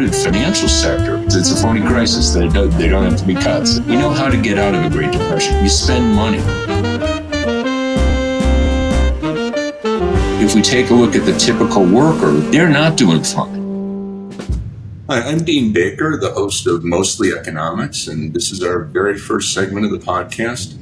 crowded financial sector. It's a phony crisis. They don't have to be cuts. We know how to get out of a Great Depression. You spend money. If we take a look at the typical worker, they're not doing fine. Hi, I'm Dean Baker, the host of Mostly Economics, and this is our very first segment of the podcast.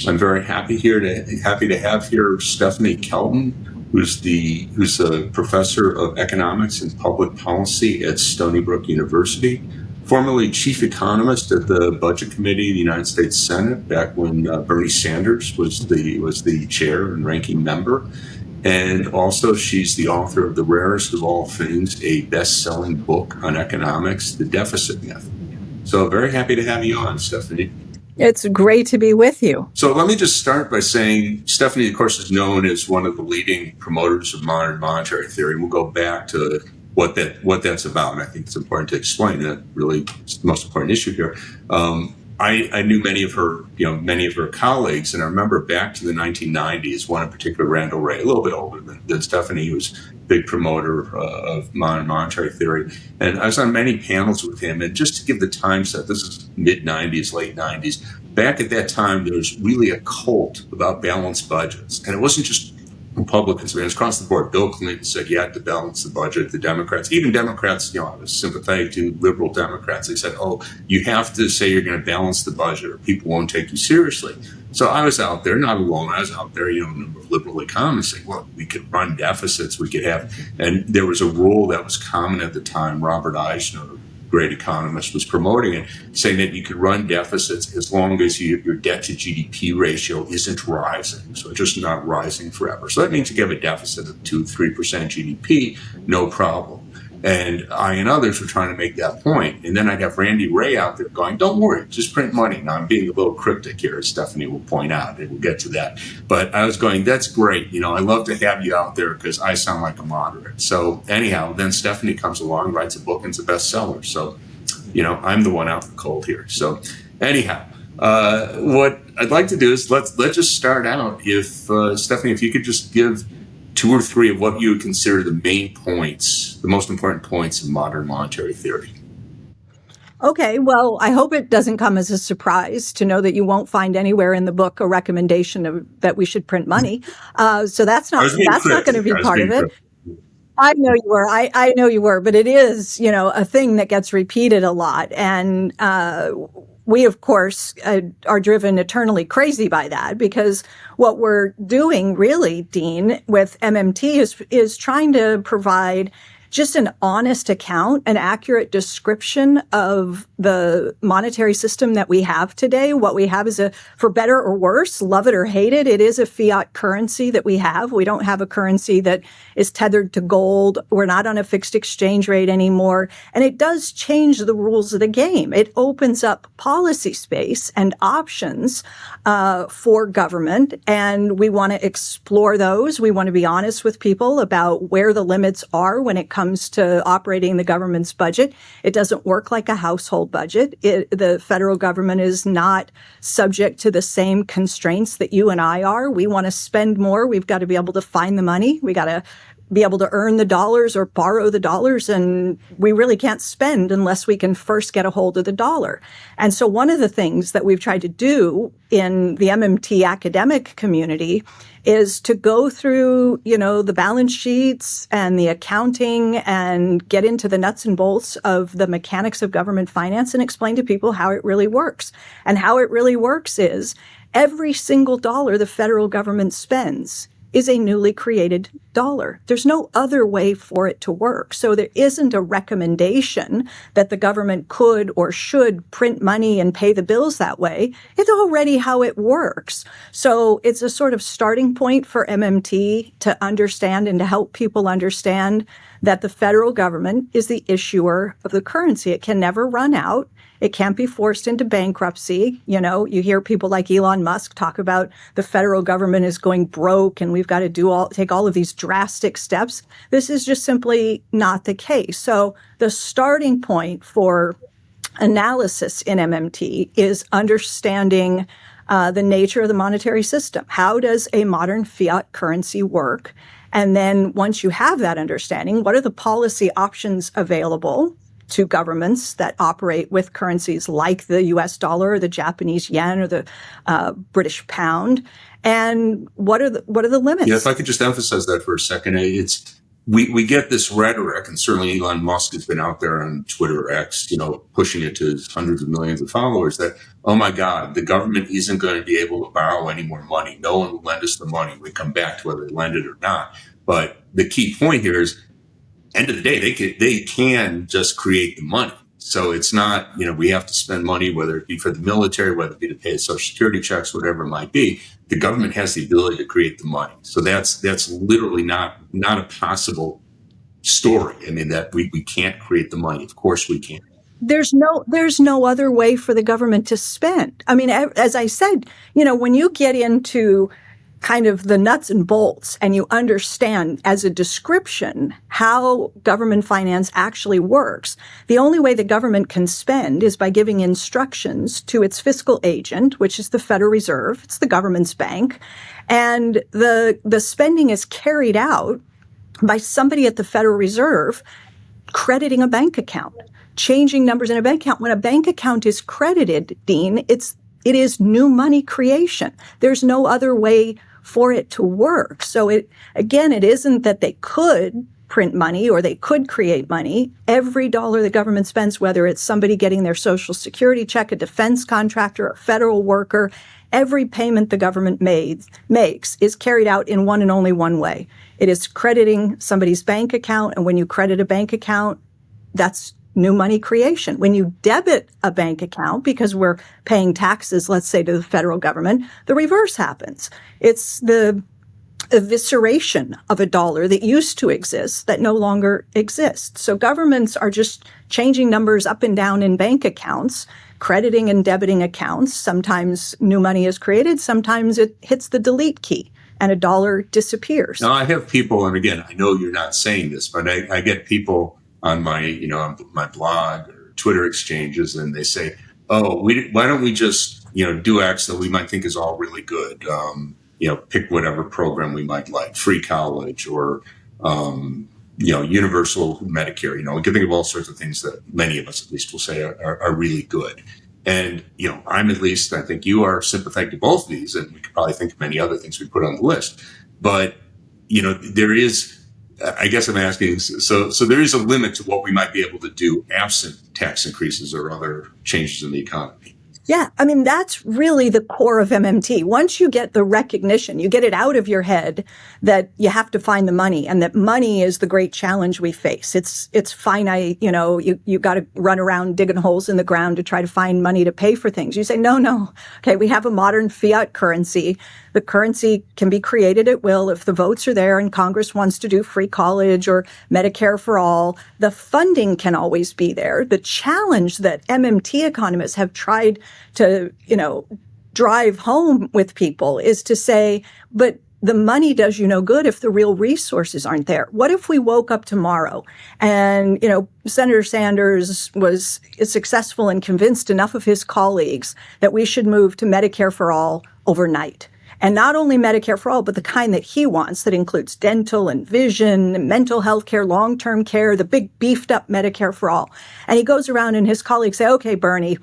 I'm very happy to have here Stephanie Kelton, who's a professor of economics and public policy at Stony Brook University, formerly chief economist at the Budget Committee of the United States Senate back when Bernie Sanders was the chair and ranking member. And also, she's the author of the rarest of all things, a best-selling book on economics, The Deficit Myth. So very happy to have you on, Stephanie. It's great to be with you. So let me just start by saying Stephanie, of course, is known as one of the leading promoters of modern monetary theory. We'll go back to what that's about, and I think it's important to explain that. Really, it's the most important issue here. I knew many of her colleagues, and I remember back to the 1990s, one in particular, Randall Wray, a little bit older than Stephanie, who was a big promoter of modern monetary theory. And I was on many panels with him, and just to give the time set, this is mid-90s, late 90s. Back at that time, there was really a cult about balanced budgets. And it wasn't just Republicans, it was across the board. Bill Clinton said you had to balance the budget. The Democrats, even Democrats, I was sympathetic to liberal Democrats. They said, you have to say you're going to balance the budget or people won't take you seriously. So I was out there, not alone. I was out there, a number of liberal economists saying, well, we could run deficits, we could have, and there was a rule that was common at the time. Robert Eisner, great economist, was promoting it, saying that you could run deficits as long as your debt to GDP ratio isn't rising. So it's just not rising forever. So that means you have a deficit of 2-3% GDP, no problem. And I and others were trying to make that point. And then I'd have Randy Wray out there going, don't worry, just print money. Now I'm being a little cryptic here, as Stephanie will point out, and we'll get to that. But I was going, that's great. I love to have you out there because I sound like a moderate. So anyhow, then Stephanie comes along, writes a book, and it's a bestseller. So, I'm the one out in the cold here. So anyhow, what I'd like to do is let's just start out. If Stephanie, if you could just give 2 or 3 of what you would consider the main points, the most important points of modern monetary theory. Okay, well, I hope it doesn't come as a surprise to know that you won't find anywhere in the book a recommendation that we should print money. So that's not going to be part of it. I know you were. I know you were, but it is, a thing that gets repeated a lot. And we, of course, are driven eternally crazy by that, because what we're doing really, Dean, with MMT is trying to provide just an honest account, an accurate description of the monetary system that we have today. What we have is for better or worse, love it or hate it, it is a fiat currency that we have. We don't have a currency that is tethered to gold. We're not on a fixed exchange rate anymore. And it does change the rules of the game. It opens up policy space and options for government. And we want to explore those. We want to be honest with people about where the limits are when it comes to operating the government's budget. It doesn't work like a household budget. The federal government is not subject to the same constraints that you and I are. We want to spend more. We've got to be able to find the money. We got to be able to earn the dollars or borrow the dollars, and we really can't spend unless we can first get a hold of the dollar. And so one of the things that we've tried to do in the MMT academic community is to go through, the balance sheets and the accounting and get into the nuts and bolts of the mechanics of government finance and explain to people how it really works. And how it really works is every single dollar the federal government spends is a newly created dollar. There's no other way for it to work. So there isn't a recommendation that the government could or should print money and pay the bills that way. It's already how it works. So it's a sort of starting point for MMT to understand and to help people understand that the federal government is the issuer of the currency. It can never run out. It can't be forced into bankruptcy. You hear people like Elon Musk talk about the federal government is going broke and we've got to take all of these drastic steps. This is just simply not the case. So the starting point for analysis in MMT is understanding the nature of the monetary system. How does a modern fiat currency work? And then once you have that understanding, what are the policy options available to governments that operate with currencies like the US dollar or the Japanese yen or the British pound. And what are the limits? Yeah, if I could just emphasize that for a second, we get this rhetoric, and certainly Elon Musk has been out there on Twitter or X, pushing it to his hundreds of millions of followers that, oh my God, the government isn't going to be able to borrow any more money. No one will lend us the money. We come back to whether they lend it or not. But the key point here is, end of the day, they can just create the money. So it's not, we have to spend money, whether it be for the military, whether it be to pay social security checks, whatever it might be. The government has the ability to create the money. So that's literally not a possible story. I mean, that we can't create the money. Of course we can. There's no other way for the government to spend. I mean, as I said, when you get into kind of the nuts and bolts and you understand as a description how government finance actually works, the only way the government can spend is by giving instructions to its fiscal agent, which is the Federal Reserve. It's the government's bank. And the spending is carried out by somebody at the Federal Reserve crediting a bank account, changing numbers in a bank account. When a bank account is credited, Dean, it is new money creation. There's no other way for it to work. So it isn't that they could print money or they could create money. Every dollar the government spends, whether it's somebody getting their social security check, a defense contractor, a federal worker, every payment the government makes is carried out in one and only one way. It is crediting somebody's bank account. And when you credit a bank account, that's new money creation. When you debit a bank account, because we're paying taxes, let's say, to the federal government, the reverse happens. It's the evisceration of a dollar that used to exist that no longer exists. So governments are just changing numbers up and down in bank accounts, crediting and debiting accounts. Sometimes new money is created. Sometimes it hits the delete key and a dollar disappears. Now, I have people, and again, I know you're not saying this, but I get people on my, on my blog or Twitter exchanges, and they say, "Oh, why don't we just, do X that we might think is all really good? Pick whatever program we might like, free college or, universal Medicare. We can think of all sorts of things that many of us, at least, will say are really good." And I'm at least, I think you are sympathetic to both of these, and we could probably think of many other things we put on the list. But there is. I guess I'm asking, so there is a limit to what we might be able to do absent tax increases or other changes in the economy. Yeah, I mean, that's really the core of MMT. Once you get the recognition, you get it out of your head that you have to find the money and that money is the great challenge we face. It's finite, you got to run around digging holes in the ground to try to find money to pay for things. You say, no. Okay, we have a modern fiat currency. The currency can be created at will if the votes are there and Congress wants to do free college or Medicare for all. The funding can always be there. The challenge that MMT economists have tried to, drive home with people is to say, but the money does you no good if the real resources aren't there. What if we woke up tomorrow and, Senator Sanders was successful and convinced enough of his colleagues that we should move to Medicare for all overnight? And not only Medicare for all, but the kind that he wants that includes dental and vision, mental health care, long-term care, the big beefed up Medicare for all. And he goes around and his colleagues say, okay, Bernie,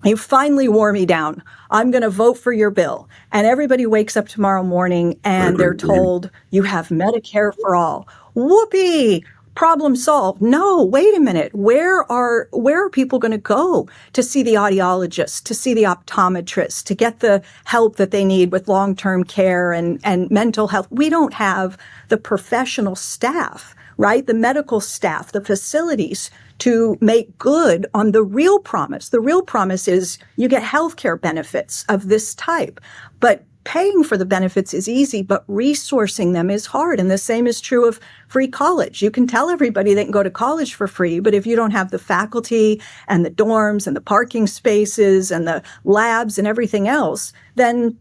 you finally wore me down. I'm going to vote for your bill. And everybody wakes up tomorrow morning and they're told you have Medicare for all. Whoopee! Problem solved. No, wait a minute. Where are people going to go to see the audiologist, to see the optometrist, to get the help that they need with long-term care and mental health? We don't have the professional staff, right? The medical staff, the facilities to make good on the real promise. The real promise is you get healthcare benefits of this type, but paying for the benefits is easy, but resourcing them is hard. And the same is true of free college. You can tell everybody they can go to college for free, but if you don't have the faculty and the dorms and the parking spaces and the labs and everything else, then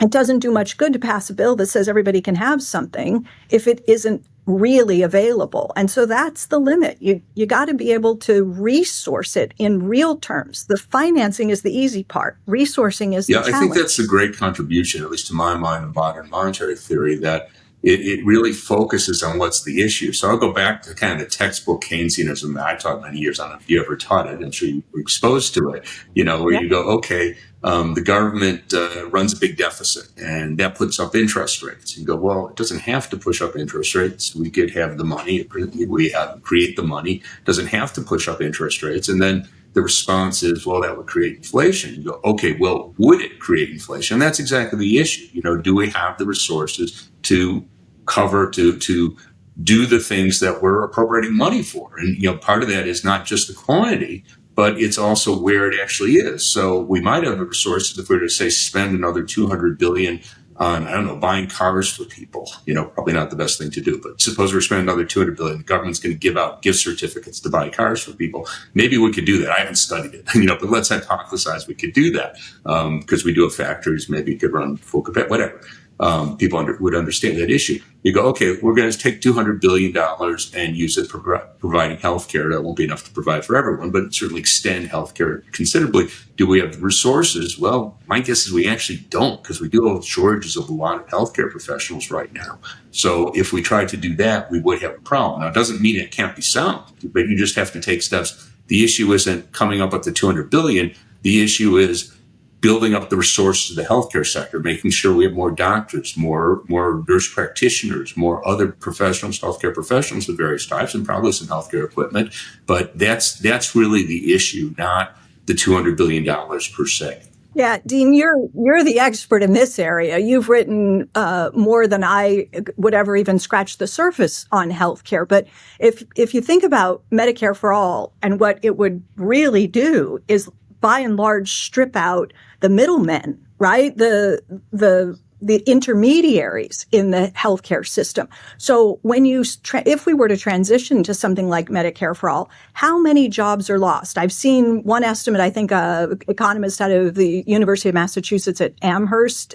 it doesn't do much good to pass a bill that says everybody can have something if it isn't really available. And so that's the limit. You got to be able to resource it in real terms. The financing is the easy part. Resourcing is the challenge. I think that's a great contribution, at least to my mind, of modern monetary theory, that, it really focuses on what's the issue. So I'll go back to kind of the textbook Keynesianism that I taught many years. I don't know if you ever taught it. I'm sure you were exposed to it, where you go, okay, the government runs a big deficit and that puts up interest rates. You go, well, it doesn't have to push up interest rates. We could have the money. We create the money. It doesn't have to push up interest rates. And then the response is, well, that would create inflation. You go, okay, well, would it create inflation? And that's exactly the issue. Do we have the resources to cover, to do the things that we're appropriating money for? And, part of that is not just the quantity, but it's also where it actually is. So we might have the resources if we were to say spend another $200 billion on, I don't know, buying cars for people. Probably not the best thing to do, but suppose we're spending another $200 billion. The government's going to give out gift certificates to buy cars for people. Maybe we could do that. I haven't studied it, but let's hypothesize we could do that because we do have factories. Maybe you could run full capacity, whatever. People would understand that issue. You go, okay, we're going to take $200 billion and use it for providing healthcare. That won't be enough to provide for everyone, but certainly extend healthcare considerably. Do we have the resources? Well, my guess is we actually don't, because we do have shortages of a lot of healthcare professionals right now. So if we tried to do that, we would have a problem. Now, it doesn't mean it can't be solved, but you just have to take steps. The issue isn't coming up with the $200 billion. The issue is building up the resources of the healthcare sector, making sure we have more doctors, more nurse practitioners, more other professionals, healthcare professionals of various types, and probably some healthcare equipment. But that's really the issue, not the $200 billion per se. Yeah, Dean, you're the expert in this area. You've written more than I would ever even scratch the surface on healthcare. But if you think about Medicare for all, and what it would really do is, by and large, strip out the middlemen, right? The intermediaries in the healthcare system. So when if we were to transition to something like Medicare for all, how many jobs are lost? I've seen one estimate. I think economist out of the University of Massachusetts at Amherst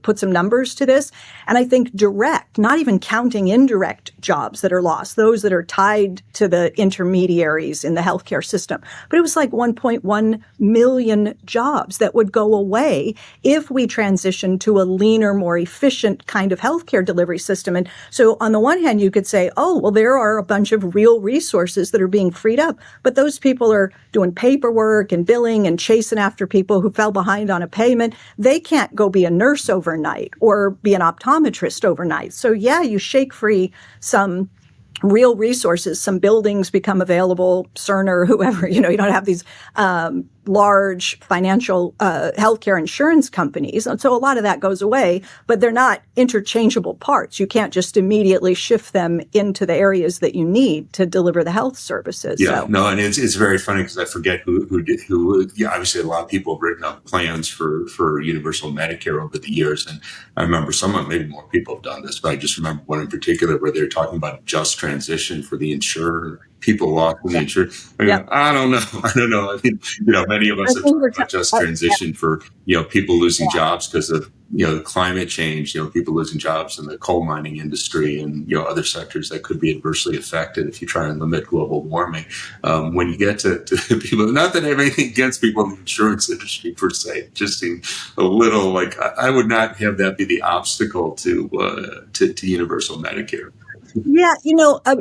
put some numbers to this. And I think direct, not even counting indirect jobs that are lost, those that are tied to the intermediaries in the healthcare system. But it was like 1.1 million jobs that would go away if we transitioned to a leaner, more efficient kind of healthcare delivery system. And so on the one hand, you could say, oh, well, there are a bunch of real resources that are being freed up, but those people are doing paperwork and billing and chasing after people who fell behind on a payment. They can't go be a nurse overnight or be an optometrist overnight. So yeah, you shake free some real resources, some buildings become available, Cerner, whoever, you don't have these large financial healthcare insurance companies. And so a lot of that goes away, but they're not interchangeable parts. You can't just immediately shift them into the areas that you need to deliver the health services. Yeah, no, and it's very funny because I forget who did. Yeah, obviously a lot of people have written up plans for universal Medicare over the years, and I remember maybe more people have done this, but I just remember one in particular where they're talking about just transition for the insured. People lost in the insurance. I don't know. I mean, many of us have talked about just transition for, people losing jobs because of, climate change, people losing jobs in the coal mining industry and, other sectors that could be adversely affected if you try and limit global warming. When you get to people, not that I have anything against people in the insurance industry per se, it just seems a little like I would not have that be the obstacle to universal Medicare. Yeah,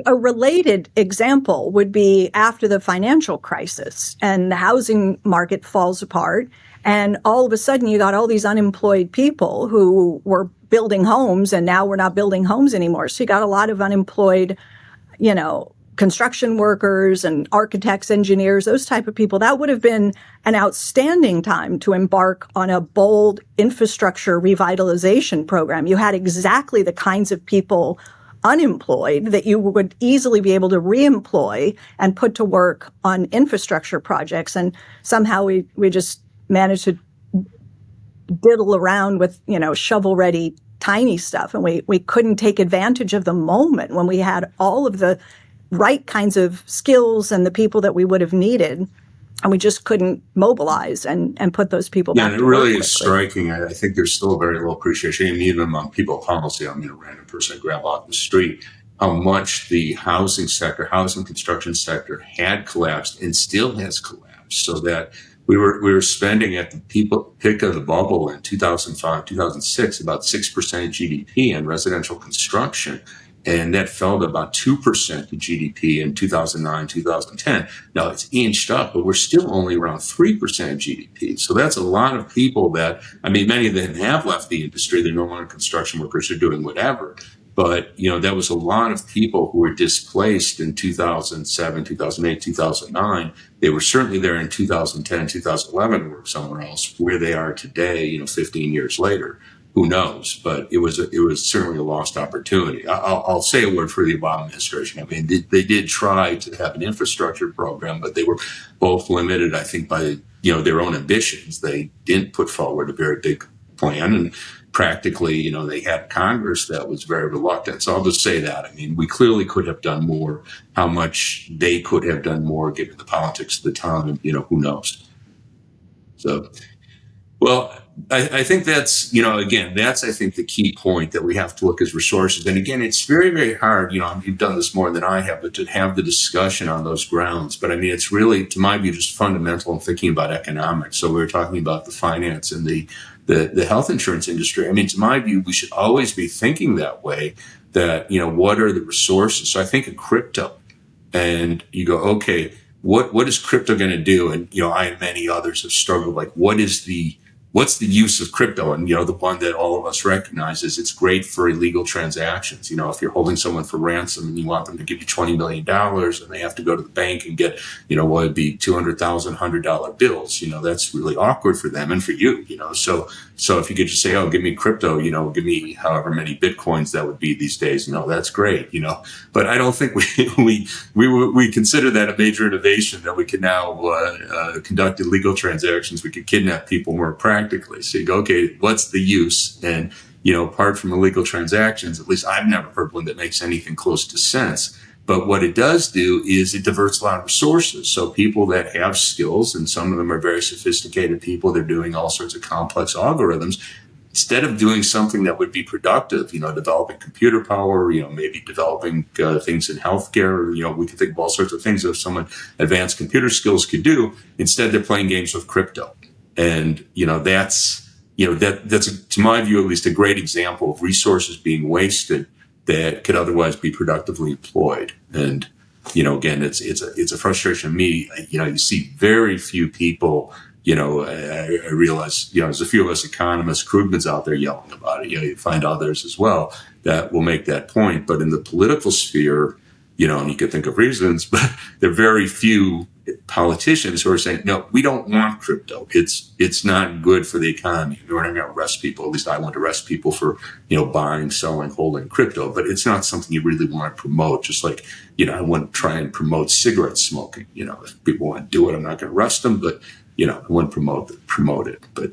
a related example would be after the financial crisis and the housing market falls apart. And all of a sudden, you got all these unemployed people who were building homes, and now we're not building homes anymore. So you got a lot of unemployed, construction workers and architects, engineers, those type of people. That would have been an outstanding time to embark on a bold infrastructure revitalization program. You had exactly the kinds of people unemployed that you would easily be able to reemploy and put to work on infrastructure projects. And somehow we just managed to diddle around with, shovel-ready tiny stuff. And we couldn't take advantage of the moment when we had all of the right kinds of skills and the people that we would have needed. And we just couldn't mobilize and put those people back. Yeah, and it really is striking. I think there's still a very low appreciation, even among people of policy. I mean, a random person I grab off the street, how much the housing construction sector had collapsed and still has collapsed. So that we were spending at the peak of the bubble in 2005, 2006, about 6% of GDP in residential construction. And that fell to about 2% of GDP in 2009, 2010. Now it's inched up, but we're still only around 3% of GDP. So that's a lot of people that, I mean, many of them have left the industry. They're no longer construction workers, they're doing whatever. But, that was a lot of people who were displaced in 2007, 2008, 2009. They were certainly there in 2010, 2011 to work somewhere else. Where they are today, 15 years later, who knows? But it was certainly a lost opportunity. I'll say a word for the Obama administration. I mean, they did try to have an infrastructure program, but they were both limited, I think, by, their own ambitions. They didn't put forward a very big plan, and practically, they had Congress that was very reluctant. So I'll just say that. I mean, we clearly could have done more. How much they could have done more, given the politics of the time, who knows? So, well, I think that's, again, that's, I think, the key point that we have to look as resources. And again, it's very, very hard, you've done this more than I have, but to have the discussion on those grounds. But I mean, it's really, to my view, just fundamental in thinking about economics. So we were talking about the finance and the health insurance industry. I mean, to my view, we should always be thinking that way, that, what are the resources? So I think of crypto, and you go, okay, what is crypto going to do? And, I and many others have struggled, like, what's the use of crypto? And, the one that all of us recognize is it's great for illegal transactions. If you're holding someone for ransom and you want them to give you $20 million and they have to go to the bank and get, what would be $200,000, $100 bills, that's really awkward for them and for you, So if you could just say, oh, give me crypto, give me however many Bitcoins that would be these days, that's great, But I don't think we consider that a major innovation, that we can now conduct illegal transactions. We could kidnap people more practically. So you go, okay, what's the use? And, apart from illegal transactions, at least I've never heard one that makes anything close to sense. But what it does do is it diverts a lot of resources. So people that have skills, and some of them are very sophisticated people, they're doing all sorts of complex algorithms. Instead of doing something that would be productive, developing computer power, maybe developing things in healthcare, we can think of all sorts of things that someone advanced computer skills could do. Instead, they're playing games with crypto. And, that's to my view, at least, a great example of resources being wasted that could otherwise be productively employed. And, again, it's a frustration to me. You see very few people, I realize, there's a few of us economists, Krugman's out there yelling about it. You find others as well that will make that point. But in the political sphere, and you could think of reasons, but there are very few politicians who are saying, no, we don't want crypto. It's not good for the economy. We're not going to arrest people. At least I want to arrest people for, buying, selling, holding crypto. But it's not something you really want to promote. Just like, I wouldn't try and promote cigarette smoking. If people want to do it, I'm not going to arrest them. But, I wouldn't promote it. But,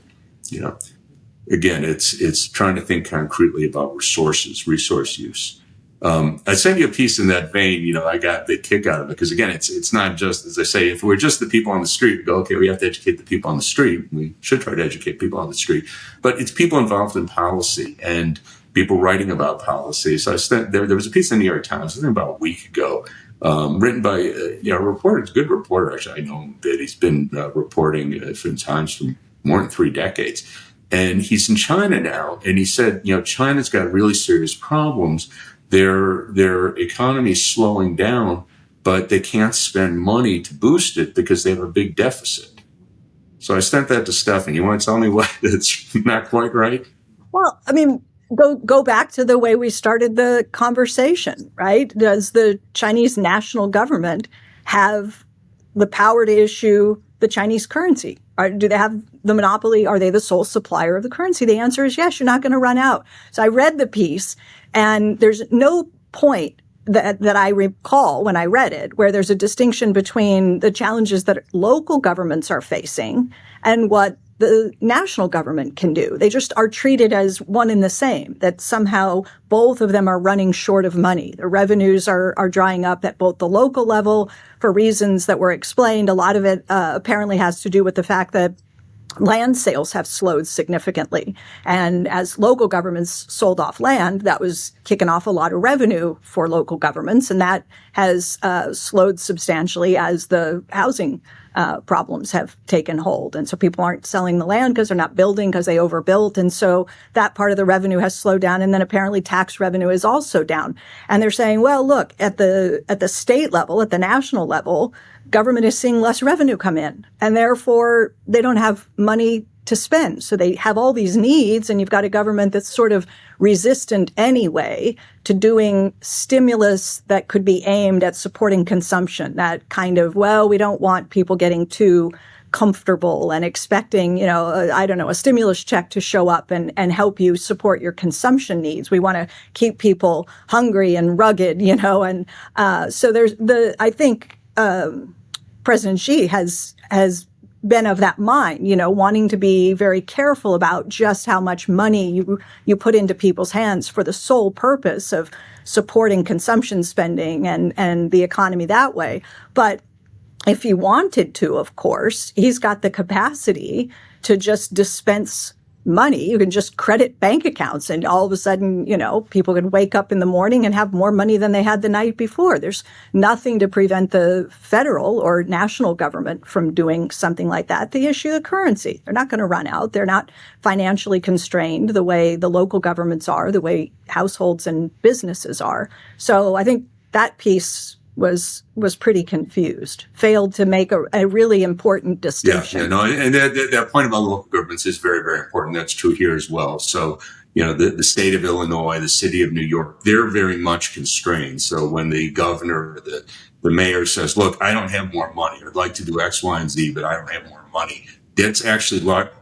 again, it's trying to think concretely about resource use. I sent you a piece in that vein. I got a big kick out of it because, again, it's not just, as I say, if we're just the people on the street, we go, okay, we have to educate the people on the street. We should try to educate people on the street, but it's people involved in policy and people writing about policy. So there was a piece in the New York Times, I think about a week ago, written by a reporter. It's a good reporter, actually. I know him that he's been reporting for Times for more than 3 decades. And he's in China now. And he said, China's got really serious problems. Their economy is slowing down, but they can't spend money to boost it because they have a big deficit. So I sent that to Stephanie. You want to tell me why that's not quite right? Well, I mean, go back to the way we started the conversation, right? Does the Chinese national government have the power to issue the Chinese currency? Do they have the monopoly? Are they the sole supplier of the currency? The answer is yes, you're not going to run out. So I read the piece, and there's no point that I recall when I read it where there's a distinction between the challenges that local governments are facing and what the national government can do. They just are treated as one and the same, that somehow both of them are running short of money. The revenues are drying up at both the local level for reasons that were explained. A lot of it apparently has to do with the fact that land sales have slowed significantly. And as local governments sold off land, that was kicking off a lot of revenue for local governments. And that has slowed substantially as the housing problems have taken hold. And so people aren't selling the land because they're not building because they overbuilt. And so that part of the revenue has slowed down. And then apparently tax revenue is also down. And they're saying, well, look, at the state level, at the national level, government is seeing less revenue come in. And therefore, they don't have money to spend. So they have all these needs, and you've got a government that's sort of resistant anyway to doing stimulus that could be aimed at supporting consumption. That kind of, well, we don't want people getting too comfortable and expecting, a stimulus check to show up and help you support your consumption needs. We want to keep people hungry and rugged, and so I think President Xi has been of that mind, wanting to be very careful about just how much money you put into people's hands for the sole purpose of supporting consumption spending and the economy that way. But if he wanted to, of course, he's got the capacity to just dispense money. You can just credit bank accounts and all of a sudden, people can wake up in the morning and have more money than they had the night before. There's nothing to prevent the federal or national government from doing something like that. They issue the currency. They're not going to run out. They're not financially constrained the way the local governments are, the way households and businesses are. So I think that piece was pretty confused, failed to make a really important distinction. And that point about local governments is very, very important. That's true here as well. So, the state of Illinois, the city of New York, they're very much constrained. So when the governor or the mayor says, look, I don't have more money, I'd like to do X, Y, and Z, but I don't have more money. That's actually, not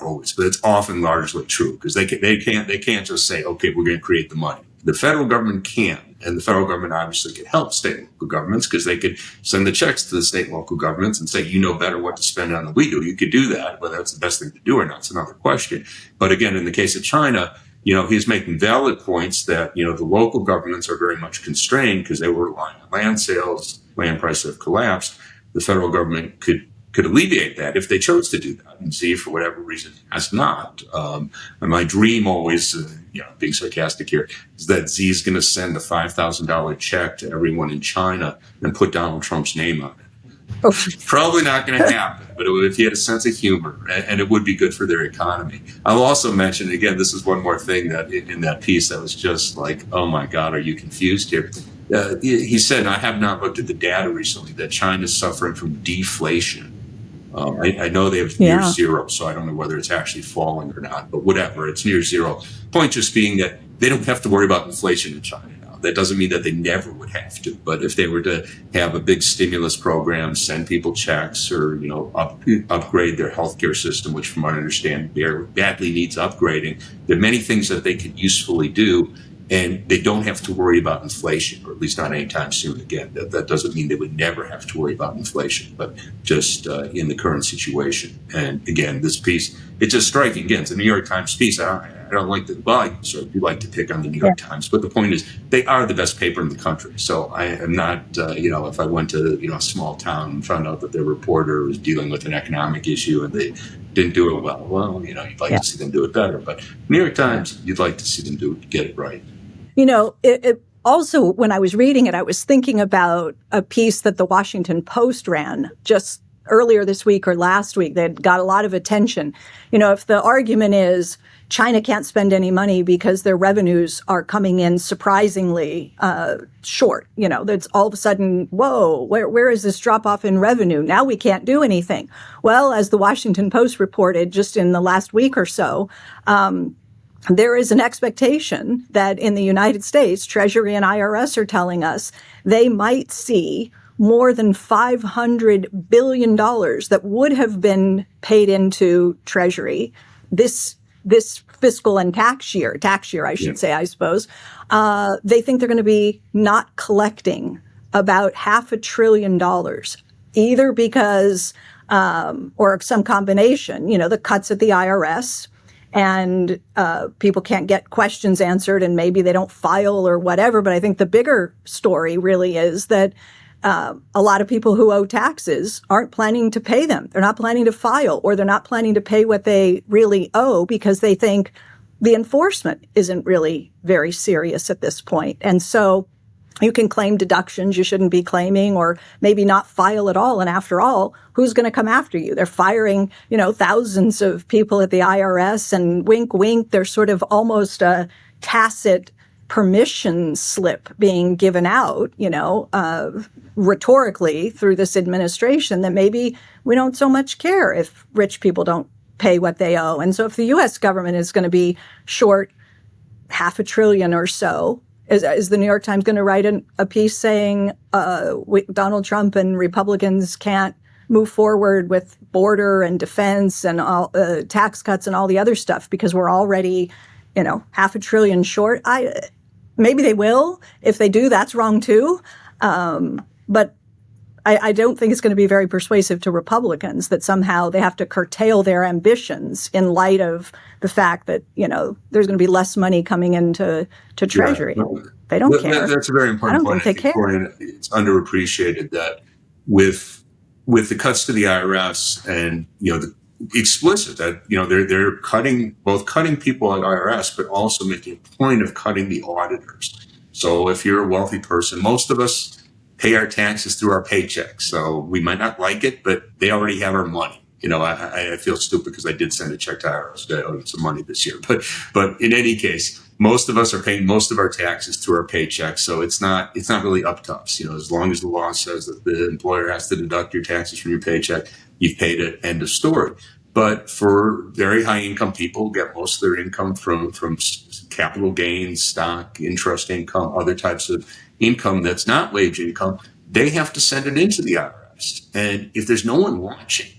always, but it's often largely true because they can't just say, okay, we're going to create the money. The federal government can, and the federal government obviously can help state and local governments because they could send the checks to the state and local governments and say, you know better what to spend on than we do. You could do that. Whether that's the best thing to do or not, it's another question. But again, in the case of China, he's making valid points that, the local governments are very much constrained because they were relying on land sales, land prices have collapsed. The federal government could alleviate that if they chose to do that. And Xi, for whatever reason, has not. And my dream always, being sarcastic here, is that Xi is going to send a $5,000 check to everyone in China and put Donald Trump's name on it. Probably not going to happen, but if he had a sense of humor, and it would be good for their economy. I'll also mention, again, this is one more thing that in that piece that was just like, oh my God, are you confused here? He said, I have not looked at the data recently, that China's suffering from deflation. I know they have near zero, so I don't know whether it's actually falling or not, but whatever, it's near zero. Point just being that they don't have to worry about inflation in China now. That doesn't mean that they never would have to, but if they were to have a big stimulus program, send people checks or, upgrade their healthcare system, which from what I understand badly needs upgrading, there are many things that they could usefully do. And they don't have to worry about inflation, or at least not anytime soon. Again, that doesn't mean they would never have to worry about inflation, but just in the current situation. And again, this piece, it's just striking. Again, it's a New York Times piece. I don't like the, well, I sort of do like to pick on the New York Times, but the point is they are the best paper in the country. So I am not, if I went to, a small town and found out that their reporter was dealing with an economic issue and they didn't do it well, you'd like to see them do it better. But New York Times, you'd like to see them get it right. It also, when I was reading it, I was thinking about a piece that the Washington Post ran just earlier this week or last week that got a lot of attention. If the argument is China can't spend any money because their revenues are coming in surprisingly short, that's all of a sudden, whoa, where is this drop off in revenue? Now we can't do anything. Well, as the Washington Post reported just in the last week or so, there is an expectation that in the United States, Treasury and IRS are telling us they might see more than $500 billion that would have been paid into Treasury this fiscal and tax year, I should say, I suppose. They think they're going to be not collecting about $500 billion, either because, or some combination, the cuts at the IRS, and people can't get questions answered and maybe they don't file or whatever. But I think the bigger story really is that a lot of people who owe taxes aren't planning to pay them. They're not planning to file, or they're not planning to pay what they really owe because they think the enforcement isn't really very serious at this point. And so You can claim deductions you shouldn't be claiming, or maybe not file at all. And after all, who's going to come after you? They're firing, thousands of people at the IRS, and wink, wink, there's sort of almost a tacit permission slip being given out, rhetorically through this administration, that maybe we don't so much care if rich people don't pay what they owe. And so if the U.S. government is going to be short $500 billion or so, is the New York Times going to write a piece saying Donald Trump and Republicans can't move forward with border and defense and all tax cuts and all the other stuff because we're already, $500 billion short? Maybe they will. If they do, that's wrong too. But I don't think it's going to be very persuasive to Republicans that somehow they have to curtail their ambitions in light of the fact that, there's going to be less money coming into Treasury. Yeah. They don't care. That's a very important point. I don't think they care. It's underappreciated that with the cuts to the IRS and, the explicit that, they're cutting people at IRS, but also making a point of cutting the auditors. So if you're a wealthy person, most of us pay our taxes through our paychecks. So we might not like it, but they already have our money. I feel stupid because I did send a check to IRS. I owed some money this year. But in any case, most of us are paying most of our taxes through our paychecks. So it's not really up to us. As long as the law says that the employer has to deduct your taxes from your paycheck, you've paid it, end of story. But for very high income people who get most of their income from capital gains, stock, interest income, other types of income that's not wage income, they have to send it into the IRS. And if there's no one watching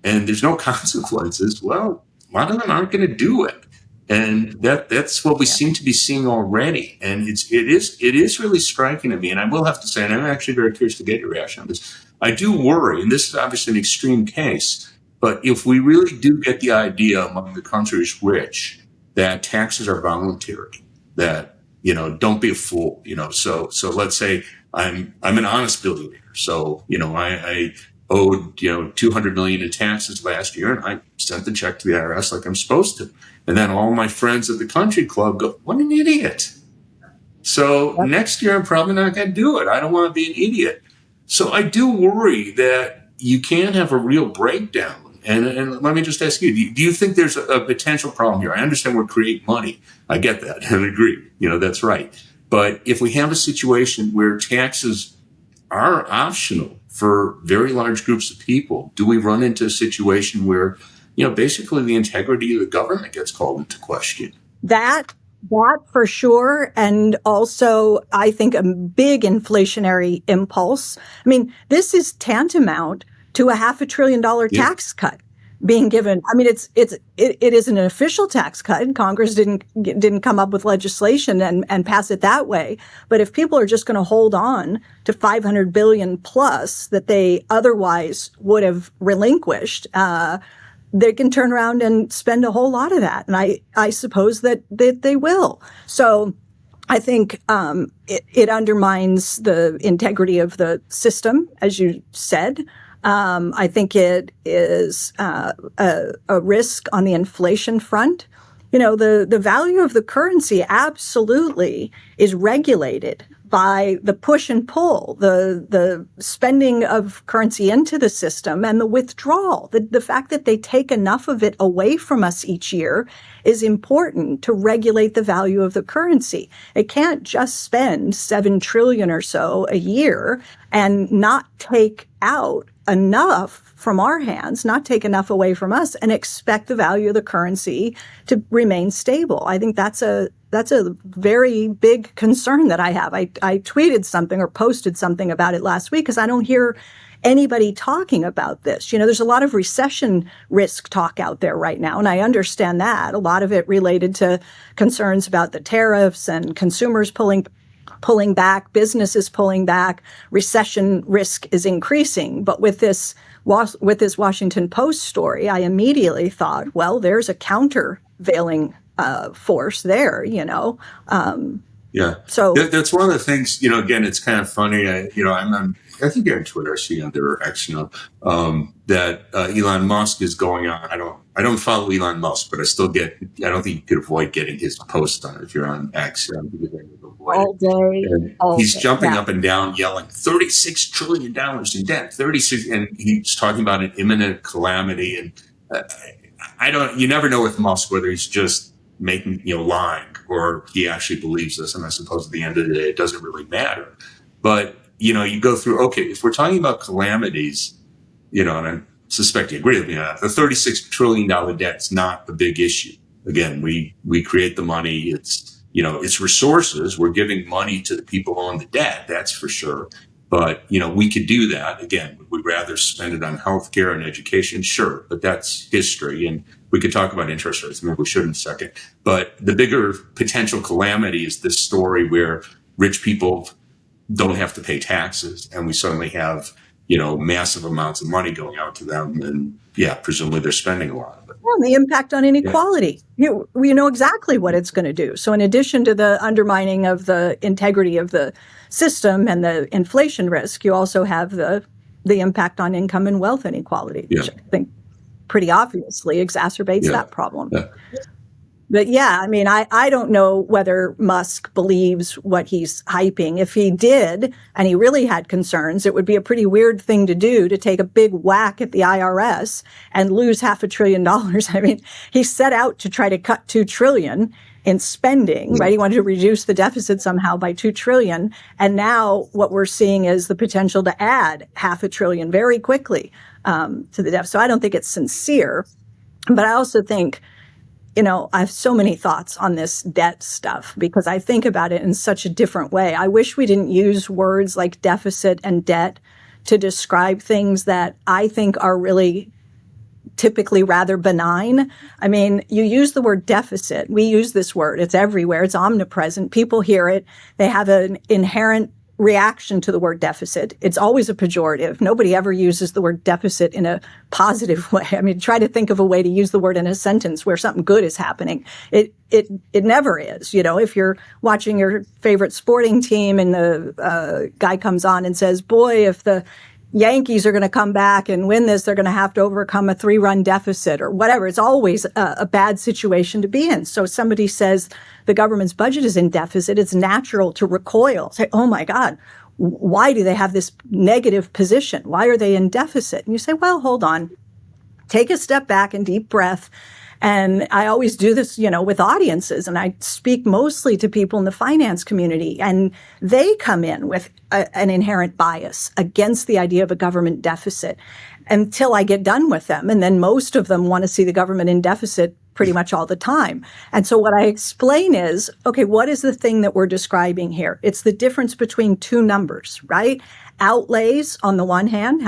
and there's no consequences, well, a lot of them aren't going to do it. And that's what we seem to be seeing already. And it is really striking to me. And I will have to say, and I'm actually very curious to get your reaction on this, I do worry, and this is obviously an extreme case, but if we really do get the idea among the country's rich that taxes are voluntary, that, don't be a fool, so let's say I'm an honest billionaire. So, I owed, $200 million in taxes last year, and I sent the check to the IRS like I'm supposed to. And then all my friends at the country club go, what an idiot. So next year, I'm probably not going to do it. I don't want to be an idiot. So I do worry that you can have a real breakdown. And let me just ask you, do you think there's a potential problem here? I understand we're creating money. I get that and agree. That's right. But if we have a situation where taxes are optional for very large groups of people, do we run into a situation where, basically the integrity of the government gets called into question? That for sure. And also, I think a big inflationary impulse. I mean, this is tantamount to a $500 billion tax cut being given. I mean, it isn't an official tax cut. Congress didn't come up with legislation and pass it that way. But if people are just going to hold on to $500 billion plus that they otherwise would have relinquished, they can turn around and spend a whole lot of that. And I suppose that they will. So I think it undermines the integrity of the system, as you said. I think it is a risk on the inflation front. The value of the currency absolutely is regulated by the push and pull, the spending of currency into the system and the withdrawal. The fact that they take enough of it away from us each year is important to regulate the value of the currency. It can't just spend $7 trillion or so a year and not take out enough from our hands, not take enough away from us, and expect the value of the currency to remain stable. I think that's a very big concern that I have. I tweeted something or posted something about it last week because I don't hear anybody talking about this. There's a lot of recession risk talk out there right now, and I understand that. A lot of it related to concerns about the tariffs and consumers pulling back, businesses pulling back, recession risk is increasing. But with this Washington Post story, I immediately thought, well, there's a countervailing force there, Yeah. So That's one of the things, again, it's kind of funny. I think you're on Twitter, I see on their X, that Elon Musk is going on. I don't follow Elon Musk, but I don't think you could avoid getting his post on it if you're on X. All day. And he's jumping up and down, yelling, $36 trillion in debt, 36. And he's talking about an imminent calamity. And you never know with Musk whether he's just making, lying or he actually believes this. And I suppose at the end of the day, it doesn't really matter. But, you go through, okay, if we're talking about calamities, and I suspect you agree with me on that, the $36 trillion debt is not a big issue. Again, we create the money. It's resources. We're giving money to the people on the debt. That's for sure. But, we could do that. Again, would we rather spend it on healthcare and education? Sure. But that's history. And we could talk about interest rates. Maybe we should in a second. But the bigger potential calamity is this story where rich people don't have to pay taxes. And we suddenly have, massive amounts of money going out to them. And presumably they're spending a lot of it. Well, the impact on inequality. Yeah. You know exactly what it's going to do. So in addition to the undermining of the integrity of the system and the inflation risk, you also have the impact on income and wealth inequality, which I think pretty obviously exacerbates that problem. Yeah. But I don't know whether Musk believes what he's hyping. If he did, and he really had concerns, it would be a pretty weird thing to do, to take a big whack at the IRS and lose $500 billion. He set out to try to cut $2 trillion in spending, right? He wanted to reduce the deficit somehow by $2 trillion. And now what we're seeing is the potential to add $500 billion very quickly to the deficit. So I don't think it's sincere, but I also think, I have so many thoughts on this debt stuff because I think about it in such a different way. I wish we didn't use words like deficit and debt to describe things that I think are really typically rather benign. You use the word deficit. We use this word. It's everywhere. It's omnipresent. People hear it. They have an inherent reaction to the word deficit. It's always a pejorative. Nobody ever uses the word deficit in a positive way. Try to think of a way to use the word in a sentence where something good is happening. It never is. If you're watching your favorite sporting team and the guy comes on and says, boy, if the Yankees are going to come back and win this, they're going to have to overcome a 3-run deficit or whatever. It's always a bad situation to be in. So somebody says the government's budget is in deficit, it's natural to recoil, say, oh my God, why do they have this negative position? Why are they in deficit? And you say, well, hold on, take a step back and deep breath. And I always do this, with audiences, and I speak mostly to people in the finance community, and they come in with an inherent bias against the idea of a government deficit until I get done with them. And then most of them want to see the government in deficit pretty much all the time. And so what I explain is, okay, what is the thing that we're describing here? It's the difference between two numbers, right? Outlays on the one hand,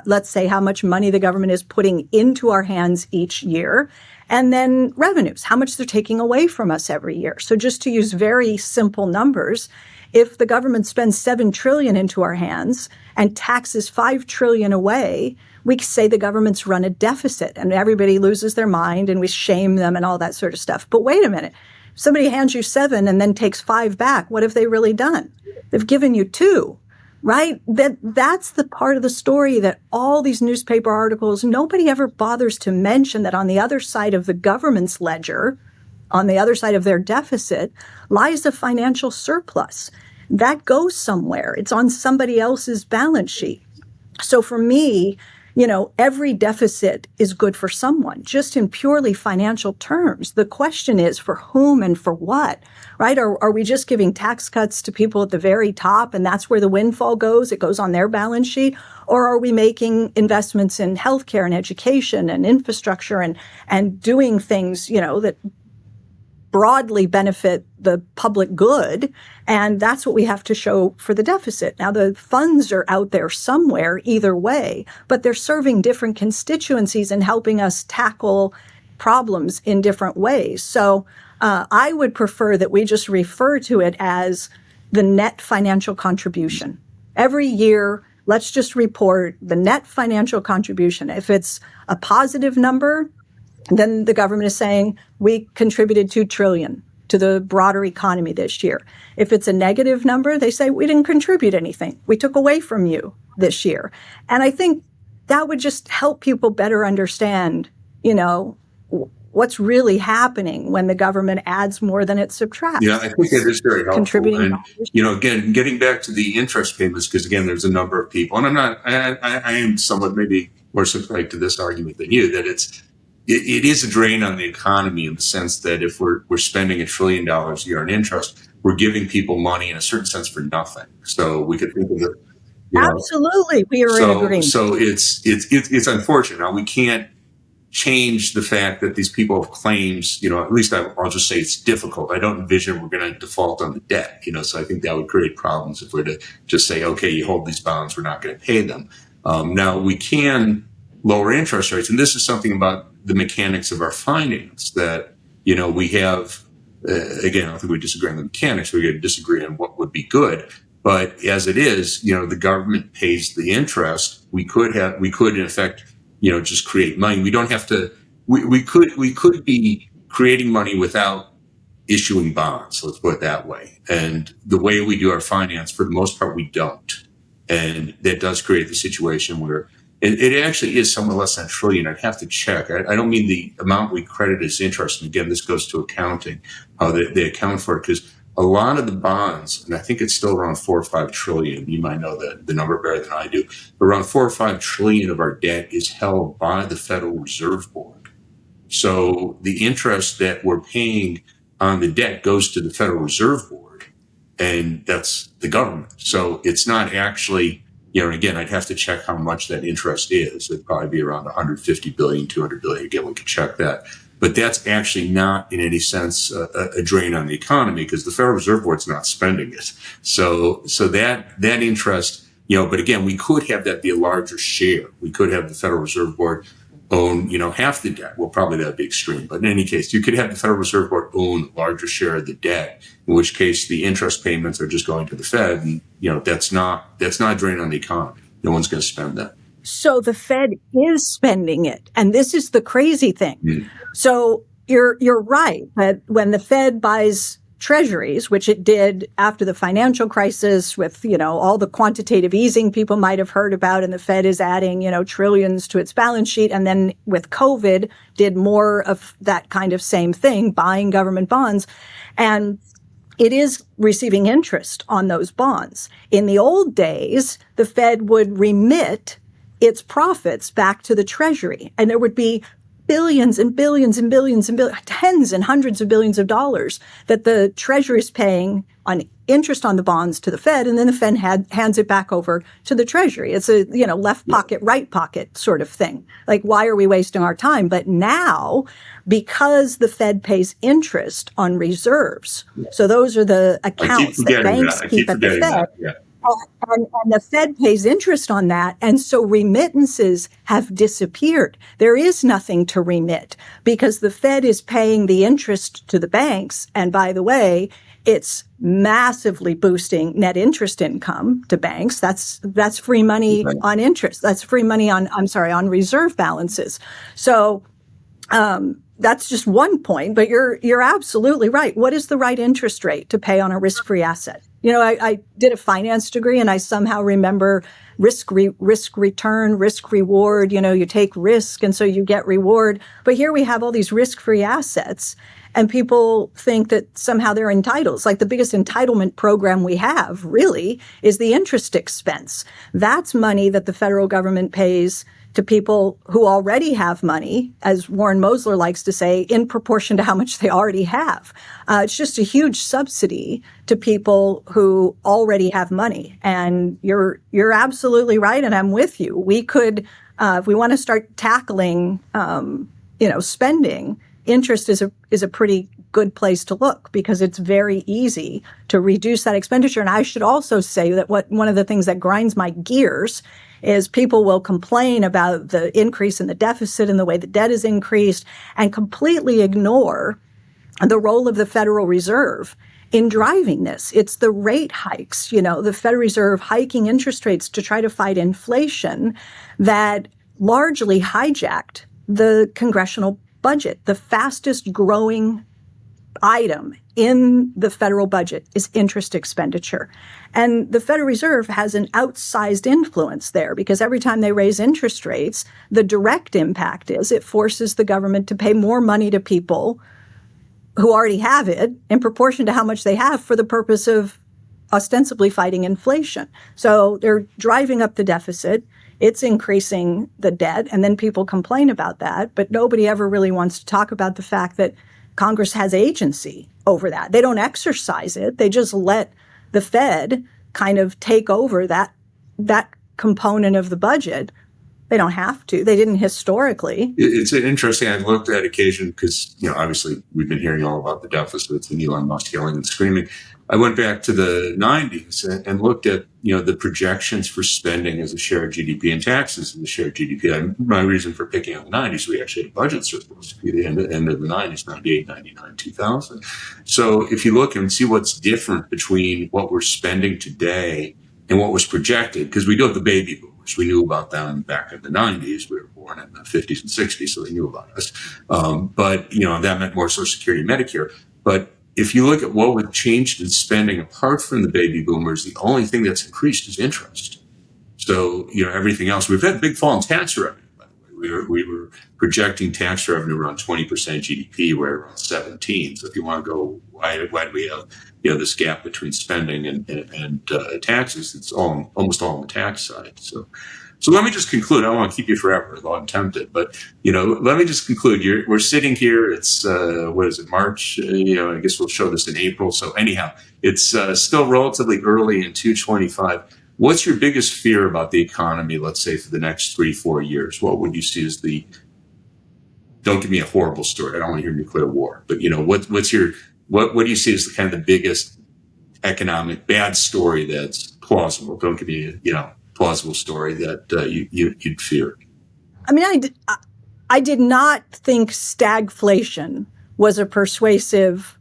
let's say how much money the government is putting into our hands each year, and then revenues, how much they're taking away from us every year. So just to use very simple numbers, if the government spends $7 trillion into our hands and taxes $5 trillion away, we say the government's run a deficit, and everybody loses their mind and we shame them and all that sort of stuff. But wait a minute, if somebody hands you 7 and then takes 5 back, what have they really done? They've given you 2. Right? That's the part of the story that all these newspaper articles, nobody ever bothers to mention that on the other side of the government's ledger, on the other side of their deficit, lies a financial surplus. That goes somewhere. It's on somebody else's balance sheet. So for me, every deficit is good for someone, just in purely financial terms. The question is for whom and for what, right? Are we just giving tax cuts to people at the very top and that's where the windfall goes? It goes on their balance sheet? Or are we making investments in healthcare and education and infrastructure and doing things, that broadly benefit the public good, and that's what we have to show for the deficit. Now, the funds are out there somewhere either way, but they're serving different constituencies and helping us tackle problems in different ways. So I would prefer that we just refer to it as the net financial contribution. Every year, let's just report the net financial contribution. If it's a positive number, then the government is saying we contributed $2 trillion. to the broader economy this year. If it's a negative number, they say we didn't contribute anything. We took away from you this year. And I think that would just help people better understand, what's really happening when the government adds more than it subtracts. Yeah, I think it is very helpful. And, again, getting back to the interest payments, because again, there's a number of people, and I am somewhat maybe more sympathetic to this argument than you, that it is a drain on the economy in the sense that if we're spending $1 trillion a year on interest, we're giving people money in a certain sense for nothing. So we could think of it. Absolutely, we are in agreement. So it's unfortunate. Now we can't change the fact that these people have claims. At least I'll just say it's difficult. I don't envision we're going to default on the debt. So I think that would create problems if we're to just say, okay, you hold these bonds, we're not going to pay them. Now we can lower interest rates, and this is something about the mechanics of our finance that we have. Again, I don't think we disagree on the mechanics. We're going to disagree on what would be good. But as it is, the government pays the interest. We could in effect, just create money. We don't have to. We could be creating money without issuing bonds. Let's put it that way. And the way we do our finance, for the most part, we don't. And that does create the situation where it actually is somewhat less than $1 trillion. I'd have to check. I don't mean the amount we credit as interest. And again, this goes to accounting, how they account for it, because a lot of the bonds, and I think it's still around 4 or 5 trillion. You might know the number better than I do. But around 4 or 5 trillion of our debt is held by the Federal Reserve Board. So the interest that we're paying on the debt goes to the Federal Reserve Board, and that's the government. So it's not actually, and again, I'd have to check how much that interest is. It'd probably be around 150 billion, 200 billion. Again, we could check that. But that's actually not in any sense a drain on the economy, because the Federal Reserve Board's not spending it. So that interest, but again, we could have that be a larger share. We could have the Federal Reserve Board own, half the debt. Well, probably that'd be extreme. But in any case, you could have the Federal Reserve Board own a larger share of the debt, in which case the interest payments are just going to the Fed. And, that's not a drain on the economy. No one's going to spend that. So the Fed is spending it. And this is the crazy thing. Mm. So you're right that when the Fed buys treasuries, which it did after the financial crisis with, all the quantitative easing people might have heard about, and the Fed is adding, trillions to its balance sheet. And then with COVID did more of that kind of same thing, buying government bonds. And it is receiving interest on those bonds. In the old days, the Fed would remit its profits back to the Treasury, and there would be billions and billions and billions and billions, tens and hundreds of billions of dollars that the Treasury is paying on interest on the bonds to the Fed, and then the Fed hands it back over to the Treasury. It's a, left pocket, right pocket sort of thing. Like, why are we wasting our time? But now, because the Fed pays interest on reserves, so those are the accounts that banks keep at the Fed. And the Fed pays interest on that. And so remittances have disappeared. There is nothing to remit because the Fed is paying the interest to the banks. And by the way, it's massively boosting net interest income to banks. That's free money on interest. That's free money on reserve balances. So, that's just one point, but you're absolutely right. What is the right interest rate to pay on a risk-free asset? I did a finance degree, and I somehow remember risk return, risk reward. You take risk, and so you get reward. But here we have all these risk-free assets, and people think that somehow they're entitled. It's like the biggest entitlement program we have, really, is the interest expense. That's money that the federal government pays to people who already have money, as Warren Mosler likes to say, in proportion to how much they already have. It's just a huge subsidy to people who already have money. And you're absolutely right, and I'm with you. We could, if we want to start tackling, spending, interest is a pretty good place to look because it's very easy to reduce that expenditure. And I should also say that one of the things that grinds my gears is people will complain about the increase in the deficit and the way the debt is increased and completely ignore the role of the Federal Reserve in driving this. It's the rate hikes, the Federal Reserve hiking interest rates to try to fight inflation that largely hijacked the congressional budget, the fastest growing item in the federal budget is interest expenditure. And the Federal Reserve has an outsized influence there because every time they raise interest rates, the direct impact is it forces the government to pay more money to people who already have it in proportion to how much they have for the purpose of ostensibly fighting inflation. So they're driving up the deficit. It's increasing the debt, and then people complain about that, but nobody ever really wants to talk about the fact that Congress has agency over that. They don't exercise it. They just let the Fed kind of take over that component of the budget. They don't have to. They didn't historically. It's interesting. I looked at occasion because, obviously we've been hearing all about the deficits and Elon Musk yelling and screaming. I went back to the 90s and looked at, the projections for spending as a share of GDP and taxes as a share of GDP. My reason for picking on the 90s, we actually had budget surplus at the end of the 90s, 98, 99, 2000. So if you look and see what's different between what we're spending today and what was projected, because we do have the baby boomers. We knew about them back in the 90s. We were born in the 50s and 60s, so they knew about us. But that meant more Social Security and Medicare. But if you look at what was changed in spending apart from the baby boomers, the only thing that's increased is interest. So, everything else, we've had a big fall in tax revenue, by the way. We were projecting tax revenue around 20% GDP. We're around 17. So if you want to go, why do we have, this gap between spending and taxes? It's almost all on the tax side. So let me just conclude. I don't want to keep you forever, though I'm tempted. But, let me just conclude. We're sitting here. It's, March? I guess we'll show this in April. So anyhow, it's still relatively early in 225. What's your biggest fear about the economy, let's say, for the next 3-4 years? What would you see as don't give me a horrible story. I don't want to hear nuclear war. But, what do you see as the kind of the biggest economic bad story that's plausible? Don't give me, plausible story that you'd fear. I mean, I did not think stagflation was a persuasive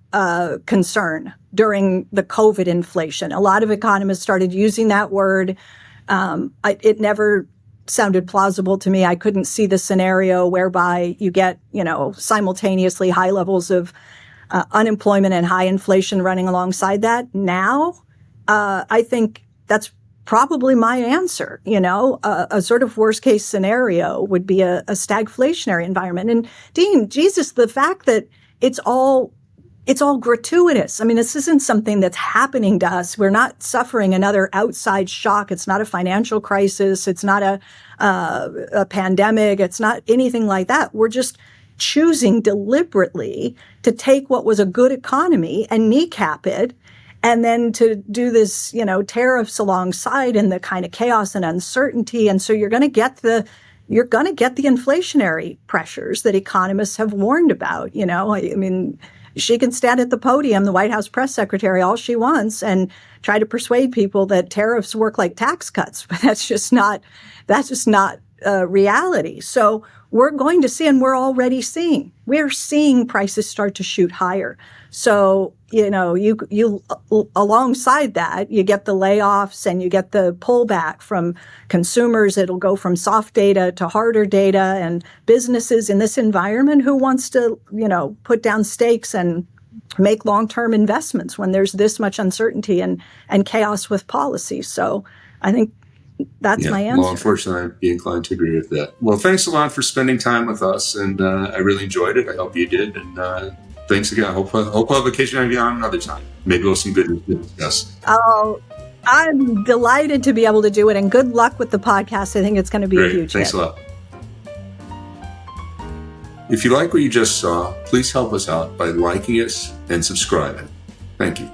concern during the COVID inflation. A lot of economists started using that word. It never sounded plausible to me. I couldn't see the scenario whereby you get, simultaneously high levels of unemployment and high inflation running alongside that. Now, I think that's probably my answer. A sort of worst case scenario would be a stagflationary environment. And Dean, Jesus, the fact that it's all gratuitous. I mean, this isn't something that's happening to us. We're not suffering another outside shock. It's not a financial crisis. It's not a pandemic. It's not anything like that. We're just choosing deliberately to take what was a good economy and kneecap it, and then to do this, tariffs alongside and the kind of chaos and uncertainty. And so you're going to get the inflationary pressures that economists have warned about. I mean, she can stand at the podium, the White House press secretary, all she wants, and try to persuade people that tariffs work like tax cuts. But that's just not reality. So we're going to see, and we're seeing prices start to shoot higher. So, you alongside that, you get the layoffs and you get the pullback from consumers. It'll go from soft data to harder data, and businesses in this environment who wants to, put down stakes and make long-term investments when there's this much uncertainty and chaos with policy. So I think that's my answer. Well, unfortunately, I'd be inclined to agree with that. Well, thanks a lot for spending time with us, and I really enjoyed it. I hope you did, and thanks again. I hope I'll have occasion to be on another time. Maybe we'll have some good news to discuss. Oh, I'm delighted to be able to do it, and good luck with the podcast. I think it's going to be a huge Thanks hit. a lot. If you like what you just saw, please help us out by liking us and subscribing. Thank you.